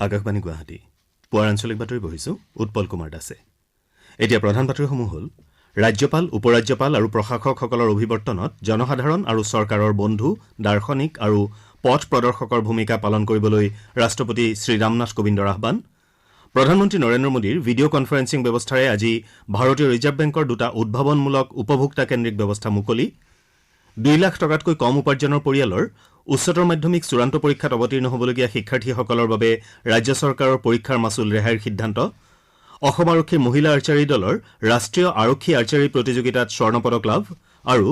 আকাশবাণী গুৱাহাটী পুৱাৰ আঞ্চলিক বাতৰি পঢ়িছো উৎপল কুমাৰ দাসে। এতিয়া প্ৰধান বাতৰিসমূহ হ'ল ৰাজ্যপাল উপৰাজ্যপাল আৰু প্ৰশাসকসকলৰ অভিৱৰ্তনত জনসাধাৰণ আৰু চৰকাৰৰ বন্ধু দাৰ্শনিক আৰু পথ প্ৰদৰ্শকৰ ভূমিকা পালন কৰিবলৈ ৰাষ্ট্ৰপতি শ্ৰী ৰামনাথ কোবিন্দৰ আহ্বান। প্ৰধানমন্ত্ৰী নৰেন্দ্ৰ মোদীৰ ভিডিঅ' কনফাৰেন্সিং ব্যৱস্থাৰে আজি ভাৰতীয় ৰিজাৰ্ভ বেংকৰ দুটা উদ্ভাৱনমূলক উপভোক্তাকেন্দ্ৰিক ব্যৱস্থা মুকলি। 2 লাখ টকাতকৈ কম উপাৰ্জনৰ পৰিয়ালৰ উচ্চতৰ মাধ্যমিক চূড়ান্ত পৰীক্ষাত অৱতীৰ্ণ হ'বলগীয়া শিক্ষাৰ্থীসকলৰ বাবে ৰাজ্য চৰকাৰৰ পৰীক্ষাৰ মাচুল ৰেহাইৰ সিদ্ধান্ত। অসম আৰক্ষীৰ মহিলা আৰ্চাৰী দলৰ ৰাষ্ট্ৰীয় আৰক্ষী আৰ্চাৰী প্ৰতিযোগিতাত স্বৰ্ণ পদক লাভ আৰু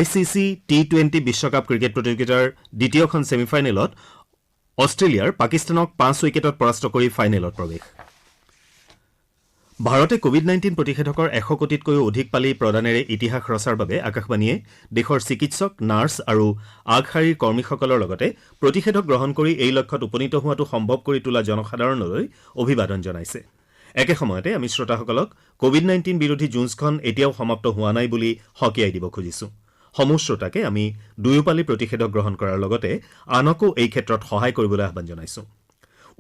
ICC T20 বিশ্বকাপ ক্ৰিকেট প্ৰতিযোগিতাৰ দ্বিতীয়খন ছেমিফাইনেলত অষ্ট্ৰেলিয়াৰ পাকিস্তানক 5 উইকেটত পৰাস্ত কৰি ফাইনেলত প্ৰৱেশ। ভাৰতে কোভিড-19 প্ৰতিষেধকৰ 100 কোটিতকৈও অধিক পালি প্ৰদানেৰে ইতিহাস ৰচাৰ বাবে আকাশবাণীয়ে দেশৰ চিকিৎসক নাৰ্ছ আৰু আগশাৰীৰ কৰ্মীসকলৰ লগতে প্ৰতিষেধক গ্ৰহণ কৰি এই লক্ষ্যত উপনীত হোৱাটো সম্ভৱ কৰি তোলা জনসাধাৰণলৈ অভিবাদন জনাইছে। একে সময়তে আমি শ্ৰোতাসকলক কোভিড-19 বিৰোধী যুঁজখন এতিয়াও সমাপ্ত হোৱা নাই বুলি সকীয়াই দিব খুজিছো। সমূহ শ্ৰোতাকে আমি দুয়োপালি প্ৰতিষেধক গ্ৰহণ কৰাৰ লগতে আনকো এই ক্ষেত্ৰত সহায় কৰিবলৈ আহ্বান জনাইছো।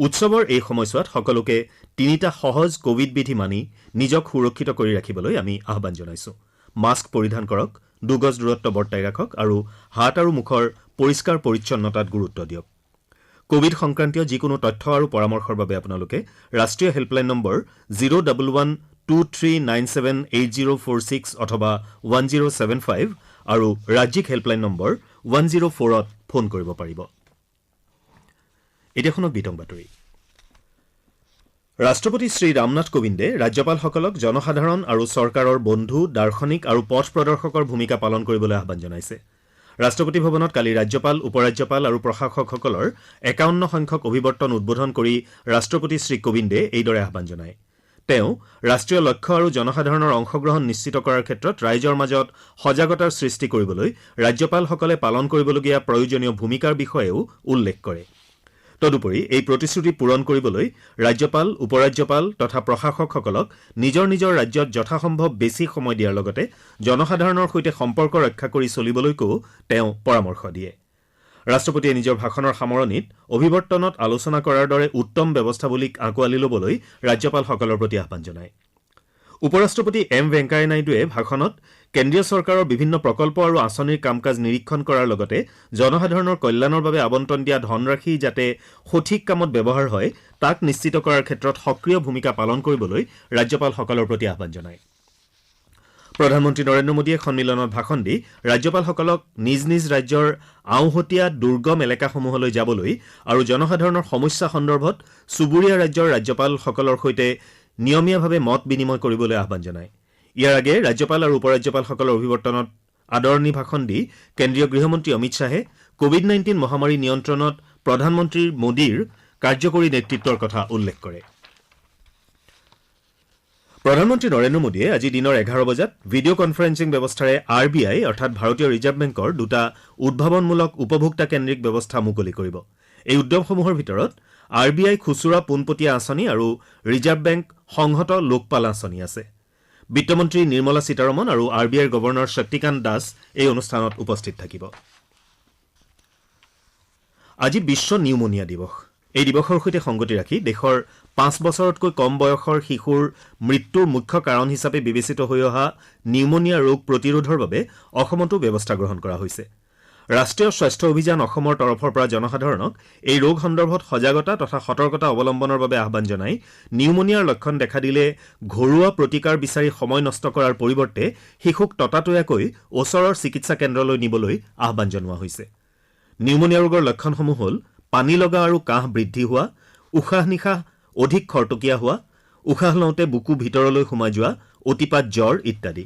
উৎসৱৰ এই সময়ছোৱাত সকলোকে 3টা সহজ কোভিড বিধি মানি নিজক সুৰক্ষিত কৰি ৰাখিবলৈ আমি আহ্বান জনাইছো। মাস্ক পৰিধান কৰক, 2 গজ দূৰত্ব বৰ্তাই ৰাখক আৰু হাত আৰু মুখৰ পৰিষ্কাৰ পৰিচ্ছন্নতাত গুৰুত্ব দিয়ক। কোভিড সংক্ৰান্তীয় যিকোনো তথ্য আৰু পৰামৰ্শৰ বাবে আপোনালোকে ৰাষ্ট্ৰীয় হেল্পলাইন নম্বৰ 01123978046 অথবা 1075 আৰু ৰাজ্যিক হেল্পলাইন নম্বৰ 104ত ফোন কৰিব পাৰিব। এতিয়া শুনক বিতং বাতৰি। ৰাষ্ট্ৰপতি শ্ৰী ৰামনাথ কোবিন্দে ৰাজ্যপালসকলক জনসাধাৰণ আৰু চৰকাৰৰ বন্ধু দাৰ্শনিক আৰু পথ প্ৰদৰ্শকৰ ভূমিকা পালন কৰিবলৈ আহ্বান জনাইছে। ৰাষ্ট্ৰপতি ভৱনত কালি ৰাজ্যপাল উপৰাজ্যপাল আৰু প্ৰশাসকসকলৰ 51 সংখ্যক অভিৱৰ্তন উদ্বোধন কৰি ৰাষ্ট্ৰপতি শ্ৰী কোবিন্দে এইদৰে আহ্বান জনায়। তেওঁ ৰাষ্ট্ৰীয় লক্ষ্য আৰু জনসাধাৰণৰ অংশগ্ৰহণ নিশ্চিত কৰাৰ ক্ষেত্ৰত ৰাইজৰ মাজত সজাগতাৰ সৃষ্টি কৰিবলৈ ৰাজ্যপালসকলে পালন কৰিবলগীয়া প্ৰয়োজনীয় ভূমিকাৰ বিষয়েও উল্লেখ কৰে। তদুপৰি এই প্ৰতিশ্ৰুতি পূৰণ কৰিবলৈ ৰাজ্যপাল উপৰাজ্যপাল তথা প্ৰশাসকসকলক নিজৰ নিজৰ ৰাজ্যত যথাসম্ভৱ বেছি সময় দিয়াৰ লগতে জনসাধাৰণৰ সৈতে সম্পৰ্ক ৰক্ষা কৰি চলিবলৈকো তেওঁ পৰামৰ্শ দিয়ে। ৰাষ্ট্ৰপতিয়ে নিজৰ ভাষণৰ সামৰণিত অভিৱৰ্তনত আলোচনা কৰাৰ দৰে উত্তম ব্যৱস্থাৱলীক আঁকোৱালি ল'বলৈ ৰাজ্যপালসকলৰ প্ৰতি আহ্বান জনায়। উপৰাষ্ট্ৰপতি ভেংকায়া নাইডুৱে ভাষণত কেন্দ্ৰীয় চৰকাৰৰ বিভিন্ন প্ৰকল্প আৰু আঁচনিৰ কাম কাজ নিৰীক্ষণ কৰাৰ লগতে জনসাধাৰণৰ কল্যাণৰ বাবে আবণ্টন দিয়া ধনৰাশি যাতে সঠিক কামত ব্যৱহাৰ হয় তাক নিশ্চিত কৰাৰ ক্ষেত্ৰত সক্ৰিয় ভূমিকা পালন কৰিবলৈ ৰাজ্যপালসকলৰ প্ৰতি আহ্বান জনায়। প্ৰধানমন্ত্ৰী নৰেন্দ্ৰ মোদীয়ে সন্মিলনত ভাষণ দি ৰাজ্যপালসকলক নিজ নিজ ৰাজ্যৰ আওহতীয়া দুৰ্গম এলেকাসমূহলৈ যাবলৈ আৰু জনসাধাৰণৰ সমস্যা সন্দৰ্ভত চুবুৰীয়া ৰাজ্যৰ ৰাজ্যপালসকলৰ সৈতে নিয়মীয়াভাৱে মত বিনিময় কৰিবলৈ আহ্বান জনায়। ইয়াৰ আগেয়ে ৰাজ্যপাল আৰু উপৰাজ্যপালসকলৰ অভিৱৰ্তনত আদৰণি ভাষণ দি কেন্দ্ৰীয় গৃহমন্ত্ৰী অমিত শ্বাহে কোভিড-19 মহামাৰী নিয়ন্ত্ৰণত প্ৰধানমন্ত্ৰী মোদীৰ কাৰ্যকৰী নেতৃত্বৰ কথা উল্লেখ কৰে। প্ৰধানমন্ত্ৰী নৰেন্দ্ৰ মোদীয়ে আজি দিনৰ 11 বজাত ভিডিঅ' কনফাৰেন্সিং ব্যৱস্থাৰে RBI অৰ্থাৎ ভাৰতীয় ৰিজাৰ্ভ বেংকৰ দুটা উদ্ভাৱনমূলক উপভোক্তাকেন্দ্ৰিক ব্যৱস্থা মুকলি কৰিব। এই উদ্যমসমূহৰ ভিতৰত RBI খুচুৰা পোনপটীয়া আঁচনি আৰু ৰিজাৰ্ভ বেংক সংহত লোকপাল আঁচনি আছে। বিত্তমন্ত্ৰী নিৰ্মলা সীতাৰমণ আৰু RBIৰ গভৰ্ণৰ শক্তিকান্ত দাস এই অনুষ্ঠানত উপস্থিত থাকিব। আজি বিশ্ব নিউমোনিয়া দিৱস। এই দিৱসৰ সৈতে সংগতি ৰাখি দেশৰ 5 বছৰতকৈ কম বয়সৰ শিশুৰ মৃত্যুৰ মুখ্য কাৰণ হিচাপে বিবেচিত হৈ অহা নিউমোনিয়া ৰোগ প্ৰতিৰোধৰ বাবে অসমতো ব্যৱস্থা গ্ৰহণ কৰা হৈছে। ৰাষ্ট্ৰীয় স্বাস্থ্য অভিযান অসমৰ তৰফৰ পৰা জনসাধাৰণক এই ৰোগ সন্দৰ্ভত সজাগতা তথা সতৰ্কতা অৱলম্বনৰ বাবে আহ্বান জনাই নিউমোনিয়াৰ লক্ষণ দেখা দিলে ঘৰুৱা প্ৰতিকাৰ বিচাৰি সময় নষ্ট কৰাৰ পৰিৱৰ্তে শিশুক ততাতৈয়াকৈ ওচৰৰ চিকিৎসা কেন্দ্ৰলৈ নিবলৈ আহ্বান জনোৱা হৈছে। নিউমোনিয়া ৰোগৰ লক্ষণসমূহ হ'ল পানী লগা আৰু কাহ বৃদ্ধি হোৱা, উশাহ নিশাহ অধিক খৰতকীয়া হোৱা, উশাহ লওঁতে বুকু ভিতৰলৈ সোমাই যোৱা, অতিপাত জ্বৰ ইত্যাদি।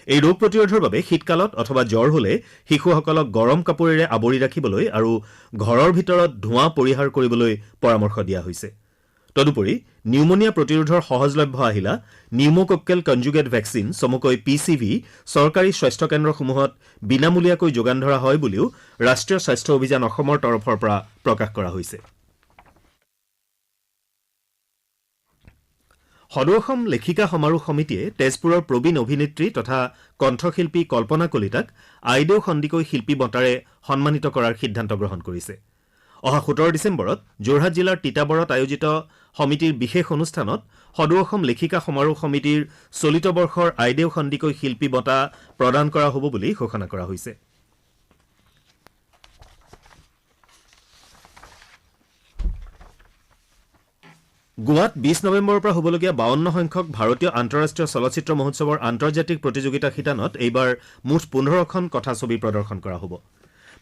এই ৰোগ প্ৰতিৰোধৰ বাবে শীতকালত অথবা জ্বৰ হলে শিশুসকলক গৰম কাপোৰেৰে আৱৰি ৰাখিবলৈ আৰু ঘৰৰ ভিতৰত ধোঁৱা পৰিহাৰ কৰিবলৈ পৰামৰ্শ দিয়া হৈছে। তদুপৰি নিউমোনিয়া প্ৰতিৰোধৰ সহজলভ্য আহিলা নিউমোকক্কেল কনজুগেট ভেকচিন চমুকৈ PCV চৰকাৰী স্বাস্থ্য কেন্দ্ৰসমূহত বিনামূলীয়াকৈ যোগান ধৰা হয় বুলিও ৰাষ্ট্ৰীয় স্বাস্থ্য অভিযান অসমৰ তৰফৰ পৰা প্ৰকাশ কৰা হৈছে। সদৌ অসম লেখিকা সমাৰোহ সমিতিয়ে তেজপুৰৰ প্ৰবীণ অভিনেত্ৰী তথা কণ্ঠশিল্পী কল্পনা কলিতাক আইদেউ সন্দিকৈ শিল্পী বঁটাৰে সন্মানিত কৰাৰ সিদ্ধান্ত গ্ৰহণ কৰিছে। অহা 17 ডিচেম্বৰত যোৰহাট জিলাৰ তিতাবৰত আয়োজিত সমিতিৰ বিশেষ অনুষ্ঠানত সদৌ অসম লেখিকা সমাৰোহ সমিতিৰ চলিত বৰ্ষৰ আইদেউ সন্দিকৈ শিল্পী বঁটা প্ৰদান কৰা হ'ব বুলি ঘোষণা কৰা হৈছে। গোৱাত 20 নৱেম্বৰৰ পৰা হ'বলগীয়া 52 সংখ্যক ভাৰতীয় আন্তঃৰাষ্ট্ৰীয় চলচ্চিত্ৰ মহোৎসৱৰ আন্তৰ্জাতিক প্ৰতিযোগিতা শিতানত এইবাৰ মুঠ 15খন কথাছবি প্ৰদৰ্শন কৰা হ'ব।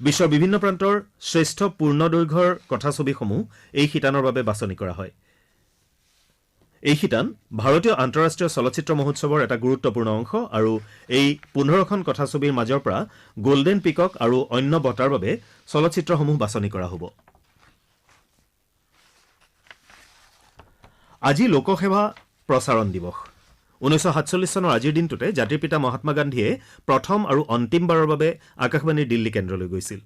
বিশ্বৰ বিভিন্ন প্ৰান্তৰ শ্ৰেষ্ঠ পূৰ্ণদৈৰ্ঘ্যৰ কথাছবিসমূহ এই শিতানৰ বাবে বাছনি কৰা হয়। এই শিতান ভাৰতীয় আন্তঃৰাষ্ট্ৰীয় চলচ্চিত্ৰ মহোৎসৱৰ এটা গুৰুত্বপূৰ্ণ অংশ আৰু এই 15খন কথাছবিৰ মাজৰ পৰা গোল্ডেন পিকক আৰু অন্য বঁটাৰ বাবে চলচ্চিত্ৰসমূহ বাছনি কৰা হ'ব। আজি লোকসেৱা প্ৰচাৰণ দিৱস। 1947 চনৰ আজিৰ দিনটোতে জাতিৰ পিতা মহাত্মা গান্ধীয়ে প্ৰথম আৰু অন্তিমবাৰৰ বাবে আকাশবাণীৰ দিল্লী কেন্দ্ৰলৈ গৈছিল।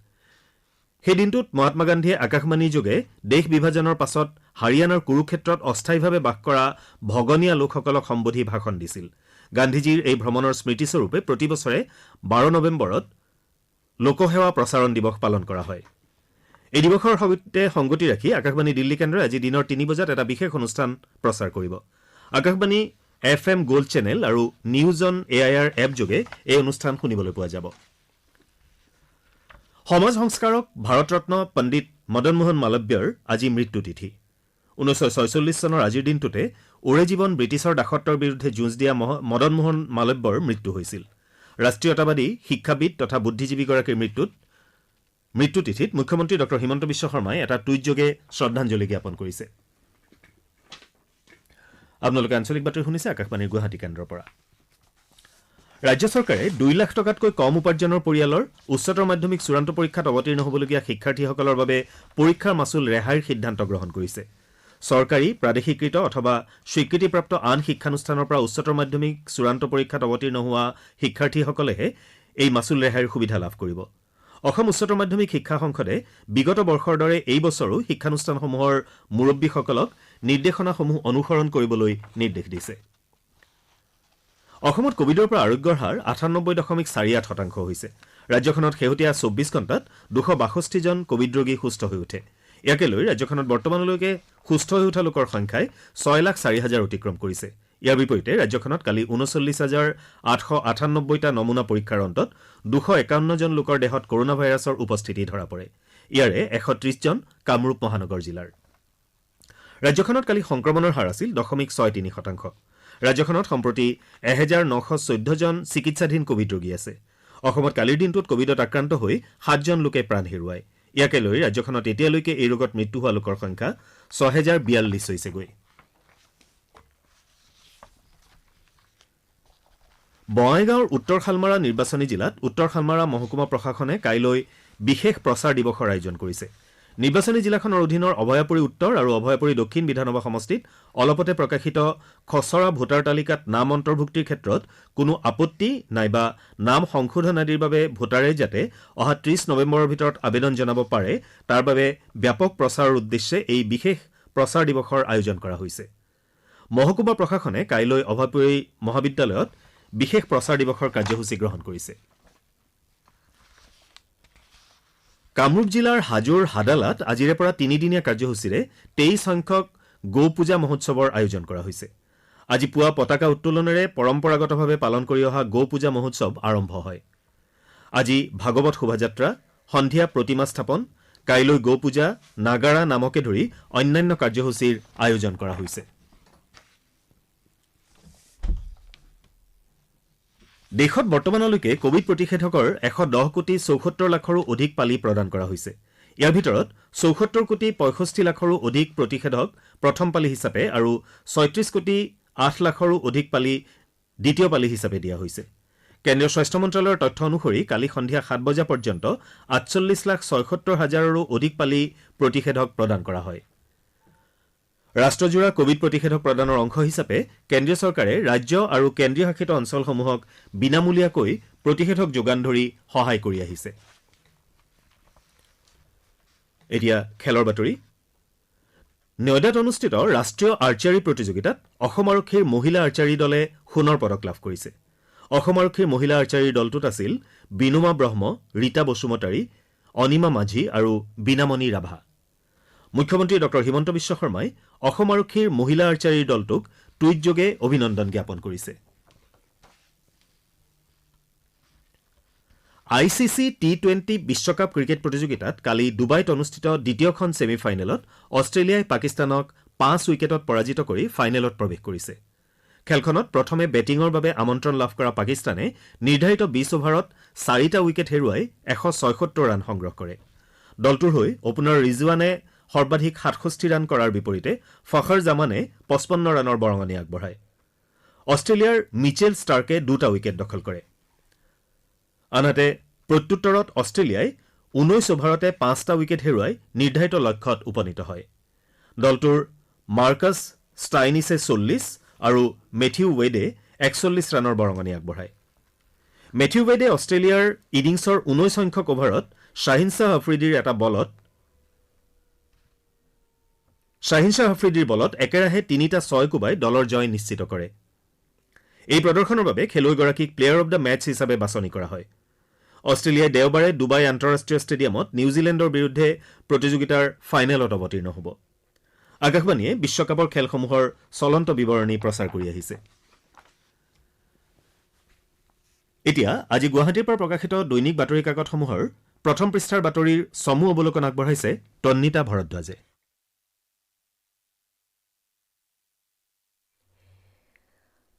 সেই দিনটোত মহাত্মা গান্ধীয়ে আকাশবাণীৰ যোগে দেশ বিভাজনৰ পাছত হাৰিয়ানাৰ কুৰুক্ষেত্ৰত অস্থায়ীভাৱে বাস কৰা ভগনীয়া লোকসকলক সম্বোধি ভাষণ দিছিল। গান্ধীজীৰ এই ভ্ৰমণৰ স্মৃতিস্বৰূপে প্ৰতি বছৰে 12 নৱেম্বৰত লোকসেৱা প্ৰচাৰণ দিৱস পালন কৰা হয়। এই দিৱসৰ সৈতে সংগতি ৰাখি আকাশবাণী দিল্লী কেন্দ্ৰই আজি দিনৰ 3 বজাত এটা বিশেষ অনুষ্ঠান প্ৰচাৰ কৰিব। আকাশবাণী FM গোল্ড চেনেল আৰু নিউজ অন AIR এপ যোগে এই অনুষ্ঠান শুনিবলৈ পোৱা যাব। সমাজ সংস্কাৰক ভাৰতৰত্ন পণ্ডিত মদন মোহন মালব্যৰ আজি মৃত্যু তিথি। 1946 চনৰ আজিৰ দিনটোতে ওৰে জীৱন ব্ৰিটিছৰ দাসত্বৰ বিৰুদ্ধে যুঁজ দিয়া মদন মোহন মালব্যৰ মৃত্যু হৈছিল। ৰাষ্ট্ৰীয়তাবাদী শিক্ষাবিদ তথা বুদ্ধিজীৱীগৰাকীৰ মৃত্যু তিথিত মুখ্যমন্ত্ৰী ডঃ হিমন্ত বিশ্ব শৰ্মাই এটা টুইটযোগে শ্ৰদ্ধাঞ্জলি জ্ঞাপন কৰিছে। আপোনালোকে আঞ্চলিক বাতৰি শুনিছে আকাশবাণীৰ গুৱাহাটী কেন্দ্ৰৰ পৰা। ৰাজ্য চৰকাৰে 2 লাখ টকাতকৈ কম উপাৰ্জনৰ পৰিয়ালৰ উচ্চতৰ মাধ্যমিক চূড়ান্ত পৰীক্ষাত অৱতীৰ্ণ হ'বলগীয়া শিক্ষাৰ্থীসকলৰ বাবে পৰীক্ষাৰ মাচুল ৰেহাইৰ সিদ্ধান্ত গ্ৰহণ কৰিছে। চৰকাৰী প্ৰাদেশিকৃত অথবা স্বীকৃতিপ্ৰাপ্ত আন শিক্ষানুষ্ঠানৰ পৰা উচ্চতৰ মাধ্যমিক চূড়ান্ত পৰীক্ষাত অৱতীৰ্ণ হোৱা শিক্ষাৰ্থীসকলেহে এই মাচুল ৰেহাইৰ সুবিধা লাভ কৰিব। অসম উচ্চতৰ মাধ্যমিক শিক্ষা সংসদে বিগত বৰ্ষৰ দৰে এই বছৰো শিক্ষানুষ্ঠানসমূহৰ মুৰব্বীসকলক নিৰ্দেশনাসমূহ অনুসৰণ কৰিবলৈ নিৰ্দেশ দিছে। অসমত কোভিডৰ পৰা আৰোগ্যৰ হাৰ 98.48% হৈছে। ৰাজ্যখনত শেহতীয়া 24 ঘণ্টাত 262 জন কোভিড ৰোগী সুস্থ হৈ উঠে। ইয়াকে লৈ ৰাজ্যখনত বৰ্তমানলৈকে সুস্থ হৈ উঠা লোকৰ সংখ্যাই 6,04,000 অতিক্ৰম কৰিছে। ইয়াৰ বিপৰীতে ৰাজ্যখনত কালি 39,898টা নমুনা পৰীক্ষাৰ অন্তত 251 জন লোকৰ দেহত কৰোনা ভাইৰাছৰ উপস্থিতি ধৰা পৰে। ইয়াৰে 130 জন কামৰূপ মহানগৰ জিলাৰ। ৰাজ্যখনত কালি সংক্ৰমণৰ হাৰ আছিল 0.63%। ৰাজ্যখনত সম্প্ৰতি 1914 জন চিকিৎসাধীন কোভিড ৰোগী আছে। অসমত কালিৰ দিনটোত কোভিডত আক্ৰান্ত হৈ 7 জন লোকে প্ৰাণ হেৰুৱায়। ইয়াকে লৈ ৰাজ্যখনত এতিয়ালৈকে এই ৰোগত মৃত্যু হোৱা লোকৰ সংখ্যা 6,042 হৈছেগৈ। বঙাইগাঁৱৰ উত্তৰ শালমাৰা নিৰ্বাচনী জিলাত উত্তৰ শালমাৰা মহকুমা প্ৰশাসনে কাইলৈ বিশেষ প্ৰচাৰ দিৱসৰ আয়োজন কৰিছে। নিৰ্বাচনী জিলাখনৰ অধীনৰ অভয়াপুৰী উত্তৰ আৰু অভয়াপুৰী দক্ষিণ বিধানসভা সমষ্টিত অলপতে প্ৰকাশিত খচৰা ভোটাৰ তালিকাত নাম অন্তৰ্ভুক্তিৰ ক্ষেত্ৰত কোনো আপত্তি নাইবা নাম সংশোধন আদিৰ বাবে ভোটাৰে যাতে অহা 30 নৱেম্বৰৰ ভিতৰত আবেদন জনাব পাৰে তাৰ বাবে ব্যাপক প্ৰচাৰৰ উদ্দেশ্যে এই বিশেষ প্ৰচাৰ দিৱসৰ আয়োজন কৰা হৈছে। মহকুমা প্ৰশাসনে কাইলৈ অভয়াপুৰী মহাবিদ্যালয়ত বিশেষ প্ৰচাৰ দিৱসৰ কাৰ্যসূচী গ্ৰহণ কৰিছে। কামৰূপ জিলাৰ হাজোৰ হাদালাত আজিৰে পৰা 3দিনীয়া কাৰ্যসূচীৰে 23 সংখ্যক গৌ পূজা মহোৎসৱৰ আয়োজন কৰা হৈছে। আজি পুৱা পতাকা উত্তোলনেৰে পৰম্পৰাগতভাৱে পালন কৰি অহা গৌ পূজা মহোৎসৱ আৰম্ভ হয়। আজি ভাগৱত শোভাযাত্ৰা, সন্ধিয়া প্ৰতিমা স্থাপন, কাইলৈ গৌ পূজা, নাগাৰা নামকে ধৰি অন্যান্য কাৰ্যসূচীৰ আয়োজন কৰা হৈছে। দেশত বৰ্তমানলৈকে কোভিড প্ৰতিষেধকৰ 110,74 লাখৰো অধিক পালি প্ৰদান কৰা হৈছে। ইয়াৰ ভিতৰত 74,65,লাখৰো অধিক প্ৰতিষেধক প্ৰথম পালি হিচাপে আৰু 36,08 লাখৰো অধিক পালি দ্বিতীয় পালি হিচাপে দিয়া হৈছে। কেন্দ্ৰীয় স্বাস্থ্য মন্ত্ৰালয়ৰ তথ্য অনুসৰি কালি সন্ধিয়া 7 বজা পৰ্যন্ত 48,76,000ৰো অধিক পালি প্ৰতিষেধক প্ৰদান কৰা হয়। ৰাষ্ট্ৰজোৰা কোভিড প্ৰতিষেধক প্ৰদানৰ অংশ হিচাপে কেন্দ্ৰীয় চৰকাৰে ৰাজ্য আৰু কেন্দ্ৰীয় শাসিত অঞ্চলসমূহক বিনামূলীয়াকৈ প্ৰতিষেধক যোগান ধৰি সহায় কৰি আহিছে। এতিয়া খেলৰ বাতৰি। নয়ডাত অনুষ্ঠিত ৰাষ্ট্ৰীয় আৰ্চাৰী প্ৰতিযোগিতাত অসম আৰক্ষীৰ মহিলা আৰ্চাৰী দলে সোণৰ পদক লাভ কৰিছে। অসম আৰক্ষীৰ মহিলা আৰ্চাৰীৰ দলটোত আছিল বিনুমা ব্ৰহ্ম, ৰীতা বসুমতাৰী, অনিমা মাঝি আৰু বীণামণি ৰাভা। মুখ্যমন্ত্ৰী ডঃ হিমন্ত বিশ্ব শৰ্মাই অসম আৰক্ষীৰ মহিলা আৰ্চাৰীৰ দলটোক টুইটযোগে অভিনন্দন জ্ঞাপন কৰিছে। ICC T20 বিশ্বকাপ ক্ৰিকেট প্ৰতিযোগিতাত কালি ডুবাইত অনুষ্ঠিত দ্বিতীয়খন ছেমি ফাইনেলত অষ্ট্ৰেলিয়াই পাকিস্তানক 5 উইকেটত পৰাজিত কৰি ফাইনেলত প্ৰৱেশ কৰিছে। খেলখনত প্ৰথমে বেটিঙৰ বাবে আমন্ত্ৰণ লাভ কৰা পাকিস্তানে নিৰ্ধাৰিত 20 অভাৰত 4টা উইকেট হেৰুৱাই 176 ৰান সংগ্ৰহ কৰে। দলটোৰ হৈ অপেনাৰ ৰিজৱানে সৰ্বাধিক 67 ৰান কৰাৰ বিপৰীতে ফখৰ জামানে 55 ৰানৰ বৰঙণি আগবঢ়ায়। অষ্ট্ৰেলিয়াৰ মিচেল ষ্টাৰ্কে 2টা উইকেট দখল কৰে। আনহাতে প্ৰত্যুত্তৰত অষ্ট্ৰেলিয়াই 19 অভাৰতে 5টা উইকেট হেৰুৱাই নিৰ্ধাৰিত লক্ষ্যত উপনীত হয়। দলটোৰ মাৰ্কাছ ষ্টাইনিছে 40 আৰু মেথিউ ৱেডে 41 ৰানৰ বৰঙণি আগবঢ়ায়। মেথিউ ৱেডে অষ্ট্ৰেলিয়াৰ ইনিংছৰ 19 সংখ্যক অভাৰত শ্বাহিন শ্বাহ আফ্ৰিদিৰ বলত একেৰাহে 3টা 6 কোবাই দলৰ জয় নিশ্চিত কৰে। এই প্ৰদৰ্শনৰ বাবে খেলুৱৈগৰাকীক প্লেয়াৰ অব দ্য মেচ হিচাপে বাছনি কৰা হয়। অষ্ট্ৰেলিয়াই দেওবাৰে ডুবাই আন্তঃৰাষ্ট্ৰীয় ষ্টেডিয়ামত নিউজিলেণ্ডৰ বিৰুদ্ধে প্ৰতিযোগিতাৰ ফাইনেলত অৱতীৰ্ণ হ'ব। আকাশবাণীয়ে বিশ্বকাপৰ খেলসমূহৰ চলন্ত বিৱৰণী প্ৰচাৰ কৰি আহিছে। এতিয়া আজি গুৱাহাটীৰ পৰা প্ৰকাশিত দৈনিক বাতৰি কাকতসমূহৰ প্ৰথম পৃষ্ঠাৰ বাতৰিৰ চমু অৱলোকন আগবঢ়াইছে তন্নিতা ভৰদ্বাজে।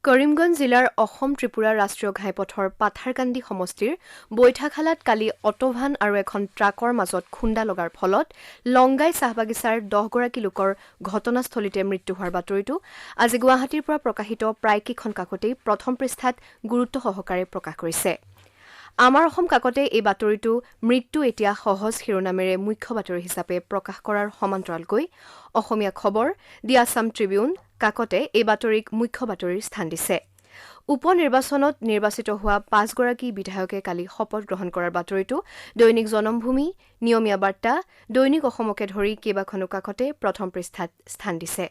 কৰিমগঞ্জ জিলাৰ অসম ত্ৰিপুৰা ৰাষ্ট্ৰীয় ঘাইপথৰ পাথাৰকান্দি সমষ্টিৰ বৈঠাখালাত কালি অটোভান আৰু এখন ট্ৰাকৰ মাজত খুন্দা লগাৰ ফলত লংগাই চাহবাগিচাৰ 10গৰাকী লোকৰ ঘটনাস্থলীতে মৃত্যু হোৱাৰ বাতৰিটো আজি গুৱাহাটীৰ পৰা প্ৰকাশিত প্ৰায় কেইখন কাকতেই প্ৰথম পৃষ্ঠাত গুৰুত্ব সহকাৰে প্ৰকাশ কৰিছে। আমাৰ অসম কাকতে এই বাতৰিটো মৃত্যু এতিয়া সহজ শিৰোনামেৰে মুখ্য বাতৰি হিচাপে প্ৰকাশ কৰাৰ সমান্তৰালকৈ অসমীয়া খবৰ দি আছাম ট্ৰিবিউন কাকতে এই বাতৰিক মুখ্য বাতৰিৰ স্থান দিছে। উপ নিৰ্বাচনত নিৰ্বাচিত হোৱা 5গৰাকী বিধায়কে কালি শপত গ্ৰহণ কৰাৰ বাতৰিটো দৈনিক জনমভূমি, নিয়মীয়া বাৰ্তা, দৈনিক অসমকে ধৰি কেইবাখনো কাকতে প্ৰথম পৃষ্ঠাত স্থান দিছে।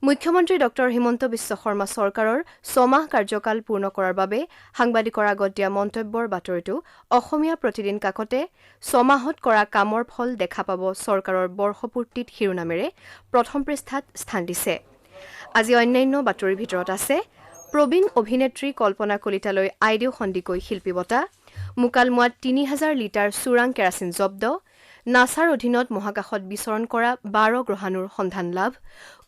মুখ্যমন্ত্ৰী ডঃ হিমন্ত বিশ্ব শৰ্মা চৰকাৰৰ 6 মাহ কাৰ্যকাল পূৰ্ণ কৰাৰ বাবে সাংবাদিকৰ আগত দিয়া মন্তব্যৰ বাতৰিটো অসমীয়া প্ৰতিদিন কাকতে 6 মাহত কৰা কামৰ ফল দেখা পাব চৰকাৰৰ বৰ্ষপূৰ্তিত শিৰোনামেৰে প্ৰথম পৃষ্ঠাত স্থান দিছে। আজি অন্যান্য বাতৰিৰ ভিতৰত আছে প্ৰবীণ অভিনেত্ৰী কল্পনা কলিতালৈ আইদেউ সন্দিকৈ শিল্পী বঁটা, মোকালমোৱাত 3000 লিটাৰ চোৰাং কেৰাচিন জব্দ, নাছাৰ অধীনত মহাকাশত বিচৰণ কৰা 12 গ্ৰহাণুৰ সন্ধান লাভ,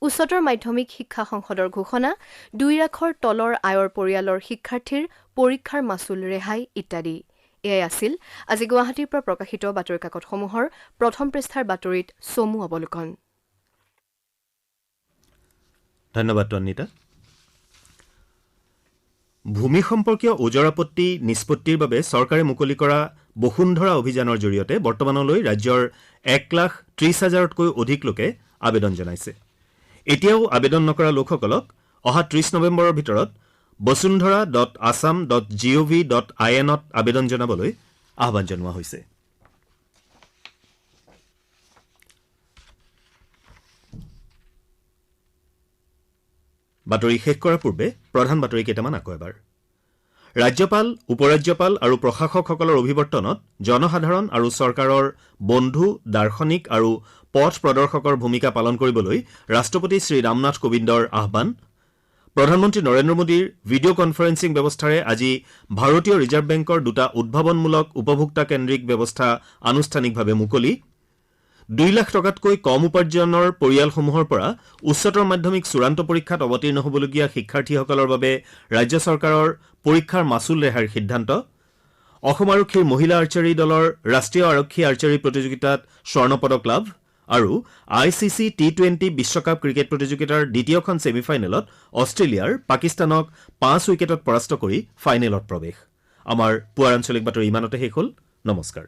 উচ্চতৰ মাধ্যমিক শিক্ষা সংসদৰ ঘোষণা, 2 লাখৰ তলৰ আয়ৰ পৰিয়ালৰ শিক্ষাৰ্থীৰ পৰীক্ষাৰ মাচুল ৰেহাই ইত্যাদি। এয়াই আছিল আজি গুৱাহাটীৰ পৰা প্ৰকাশিত বাতৰি কাকতসমূহৰ প্ৰথম পৃষ্ঠাৰ বাতৰিত চমু অৱলোকন। ধন্যবাদ তন্নিতা। ভূমি সম্পৰ্কীয় ওজৰ আপত্তি নিষ্পত্তিৰ বাবে চৰকাৰে মুকলি কৰা বসুন্ধৰা অভিযানৰ জৰিয়তে বৰ্তমানলৈ ৰাজ্যৰ 1,30,000তকৈ অধিক লোকে আবেদন জনাইছে। এতিয়াও আবেদন নকৰা লোকসকলক অহা 30 নৱেম্বৰৰ ভিতৰত basundhara.assam.gov.in ত আবেদন জনাবলৈ আহ্বান জনোৱা হৈছে। বাতৰি শেষ কৰাৰ পূৰ্বে প্ৰধান বাতৰি কেইটামান আকৌ এবাৰ। ৰাজ্যপাল, উপৰাজ্যপাল আৰু প্ৰশাসকসকলৰ অভিৱৰ্তনত জনসাধাৰণ আৰু চৰকাৰৰ বন্ধু, দাৰ্শনিক আৰু পথ প্ৰদৰ্শকৰ ভূমিকা পালন কৰিবলৈ ৰাষ্ট্ৰপতি শ্ৰী ৰামনাথ কোবিন্দৰ আহ্বান। প্ৰধানমন্ত্ৰী নৰেন্দ্ৰ মোদীৰ ভিডিঅ' কনফাৰেন্সিং ব্যৱস্থাৰে আজি ভাৰতীয় ৰিজাৰ্ভ বেংকৰ 2টা উদ্ভাৱনমূলক উপভোক্তাকেন্দ্ৰিক ব্যৱস্থা আনুষ্ঠানিকভাৱে মুকলি। 2 লাখ টকাতকৈ কম উপাৰ্জনৰ পৰিয়ালসমূহৰ পৰা উচ্চতৰ মাধ্যমিক চূড়ান্ত পৰীক্ষাত অৱতীৰ্ণ হ'বলগীয়া শিক্ষাৰ্থীসকলৰ বাবে ৰাজ্য চৰকাৰৰ পৰীক্ষাৰ মাচুল ৰেহাইৰ সিদ্ধান্ত। অসম আৰক্ষীৰ মহিলা আৰ্চাৰী দলৰ ৰাষ্ট্ৰীয় আৰক্ষী আৰ্চাৰী প্ৰতিযোগিতাত স্বৰ্ণ পদক লাভ আৰু ICC T20 বিশ্বকাপ ক্ৰিকেট প্ৰতিযোগিতাৰ দ্বিতীয়খন ছেমি ফাইনেলত অষ্ট্ৰেলিয়াৰ পাকিস্তানক 5 উইকেটত পৰাস্ত কৰি ফাইনেলত প্ৰৱেশ। আমাৰ পুৱাৰ আঞ্চলিক বাতৰি ইমানতে শেষ হ'ল। নমস্কাৰ।